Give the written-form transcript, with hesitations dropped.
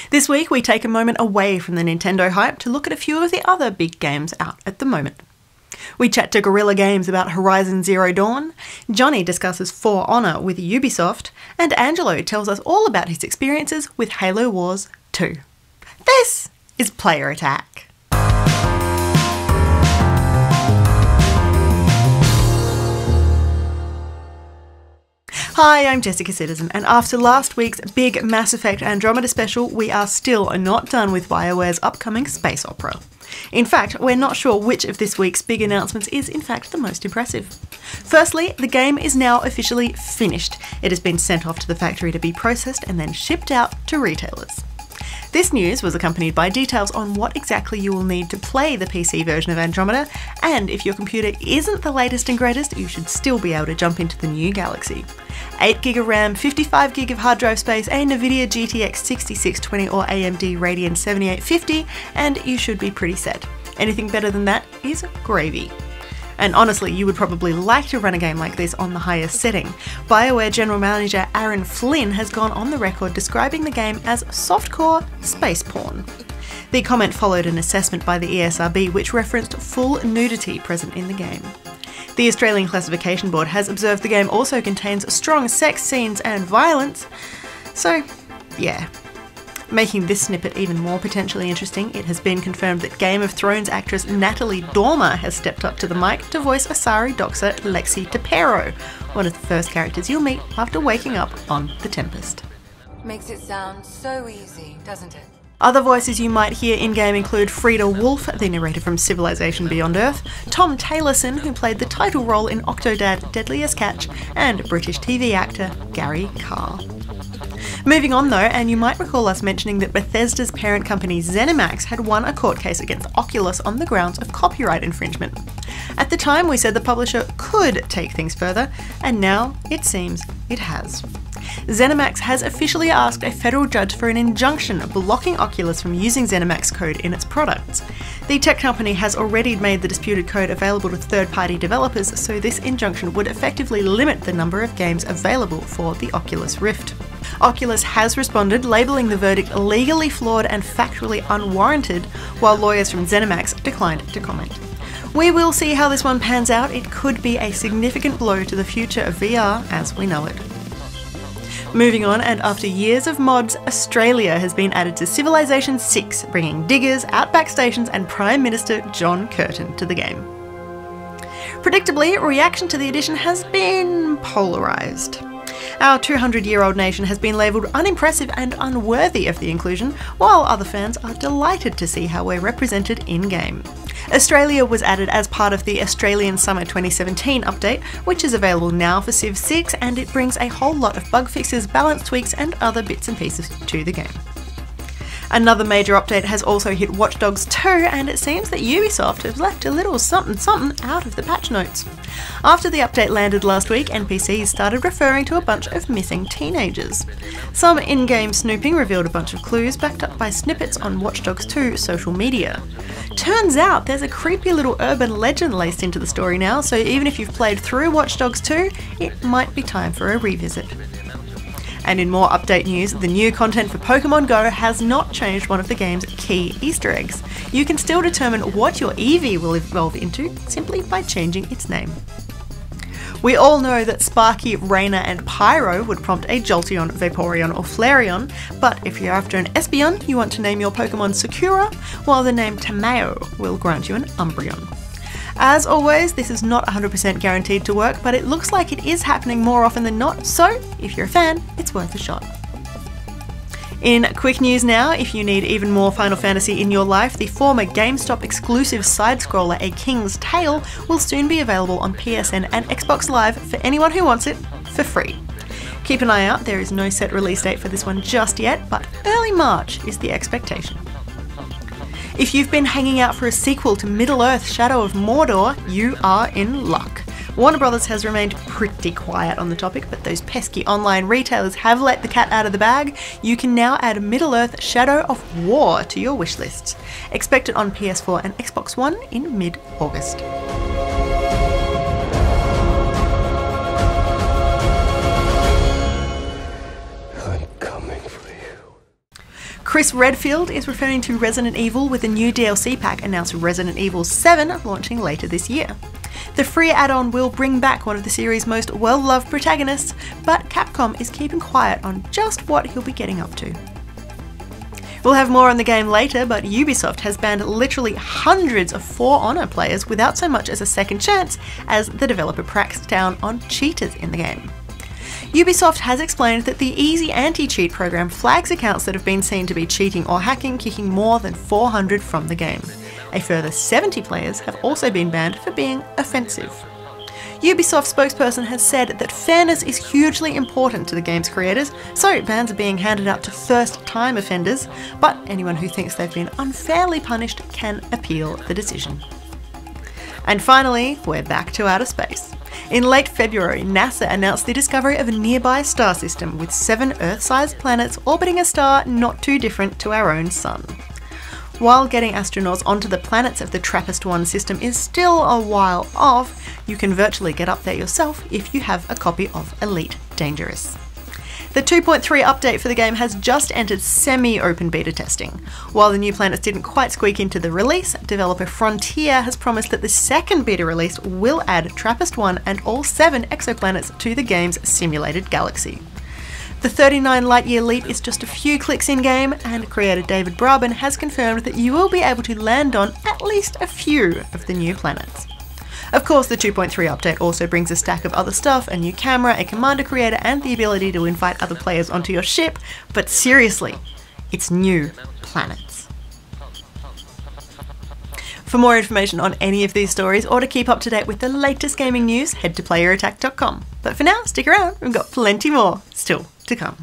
This week we take a moment away from the Nintendo hype to look at a few of the other big games out at the moment. We chat to Guerrilla Games about Horizon Zero Dawn, Johnny discusses For Honor with Ubisoft, and Angelo tells us all about his experiences with Halo Wars 2. This is Player Attack. Hi, I'm Jessica Citizen, and after last week's big Mass Effect Andromeda special, we are still not done with BioWare's upcoming space opera. In fact, we're not sure which of this week's big announcements is in fact the most impressive. Firstly, the game is now officially finished. It has been sent off to the factory to be processed and then shipped out to retailers. This news was accompanied by details on what exactly you will need to play the PC version of Andromeda, and if your computer isn't the latest and greatest, you should still be able to jump into the new Galaxy. 8GB of RAM, 55GB of hard drive space, a NVIDIA GTX 6620 or AMD Radeon 7850, and you should be pretty set. Anything better than that is gravy. And honestly, you would probably like to run a game like this on the highest setting. BioWare General Manager Aaron Flynn has gone on the record describing the game as softcore space porn. The comment followed an assessment by the ESRB which referenced full nudity present in the game. The Australian Classification Board has observed the game also contains strong sex scenes and violence, so yeah. Making this snippet even more potentially interesting, it has been confirmed that Game of Thrones actress Natalie Dormer has stepped up to the mic to voice Asari Doxa Lexi Tepero, one of the first characters you'll meet after waking up on The Tempest. Makes it sound so easy, doesn't it? Other voices you might hear in-game include Frida Wolf, the narrator from Civilization Beyond Earth, Tom Taylorson, who played the title role in Octodad Deadliest Catch, and British TV actor Gary Carr. Moving on though, and you might recall us mentioning that Bethesda's parent company ZeniMax had won a court case against Oculus on the grounds of copyright infringement. At the time we said the publisher could take things further, and now it seems it has. ZeniMax has officially asked a federal judge for an injunction blocking Oculus from using ZeniMax code in its products. The tech company has already made the disputed code available to third-party developers, so this injunction would effectively limit the number of games available for the Oculus Rift. Oculus has responded, labelling the verdict legally flawed and factually unwarranted, while lawyers from ZeniMax declined to comment. We will see how this one pans out. It could be a significant blow to the future of VR as we know it. Moving on, and after years of mods, Australia has been added to Civilization 6, bringing diggers, outback stations and Prime Minister John Curtin to the game. Predictably, reaction to the addition has been polarised. Our 200-year-old nation has been labelled unimpressive and unworthy of the inclusion, while other fans are delighted to see how we're represented in-game. Australia was added as part of the Australian Summer 2017 update, which is available now for Civ 6, and it brings a whole lot of bug fixes, balance tweaks and other bits and pieces to the game. Another major update has also hit Watch Dogs 2, and it seems that Ubisoft have left a little something out of the patch notes. After the update landed last week, NPCs started referring to a bunch of missing teenagers. Some in-game snooping revealed a bunch of clues backed up by snippets on Watch Dogs 2 social media. Turns out there's a creepy little urban legend laced into the story now, so even if you've played through Watch Dogs 2, it might be time for a revisit. And in more update news, the new content for Pokemon Go has not changed one of the game's key Easter eggs. You can still determine what your Eevee will evolve into simply by changing its name. We all know that Sparky, Raina and Pyro would prompt a Jolteon, Vaporeon or Flareon, but if you're after an Espeon, you want to name your Pokemon Sakura, while the name Tameo will grant you an Umbreon. As always, this is not 100% guaranteed to work, but it looks like it is happening more often than not, so if you're a fan, it's worth a shot. In quick news now, if you need even more Final Fantasy in your life, the former GameStop exclusive side-scroller A King's Tale will soon be available on PSN and Xbox Live for anyone who wants it, for free. Keep an eye out, there is no set release date for this one just yet, but early March is the expectation. If you've been hanging out for a sequel to Middle-earth: Shadow of Mordor, you are in luck. Warner Brothers has remained pretty quiet on the topic, but those pesky online retailers have let the cat out of the bag. You can now add Middle-earth: Shadow of War to your wishlists. Expect it on PS4 and Xbox One in mid-August. Chris Redfield is referring to Resident Evil with a new DLC pack announced Resident Evil 7 launching later this year. The free add-on will bring back one of the series' most well-loved protagonists, but Capcom is keeping quiet on just what he'll be getting up to. We'll have more on the game later, but Ubisoft has banned literally hundreds of For Honor players without so much as a second chance as the developer cracks down on cheaters in the game. Ubisoft has explained that the Easy Anti-Cheat program flags accounts that have been seen to be cheating or hacking, kicking more than 400 from the game. A further 70 players have also been banned for being offensive. Ubisoft spokesperson has said that fairness is hugely important to the game's creators, so bans are being handed out to first-time offenders, but anyone who thinks they've been unfairly punished can appeal the decision. And finally, we're back to outer space. In late February, NASA announced the discovery of a nearby star system with 7 Earth-sized planets orbiting a star not too different to our own Sun. While getting astronauts onto the planets of the TRAPPIST-1 system is still a while off, you can virtually get up there yourself if you have a copy of Elite Dangerous. The 2.3 update for the game has just entered semi-open beta testing. While the new planets didn't quite squeak into the release, developer Frontier has promised that the second beta release will add TRAPPIST-1 and all 7 exoplanets to the game's simulated galaxy. The 39 Light-Year Leap is just a few clicks in-game, and creator David Braben has confirmed that you will be able to land on at least a few of the new planets. Of course, the 2.3 update also brings a stack of other stuff, a new camera, a commander creator, and the ability to invite other players onto your ship, but seriously, it's new planets. For more information on any of these stories, or to keep up to date with the latest gaming news, head to playerattack.com. But for now, stick around, we've got plenty more still to come.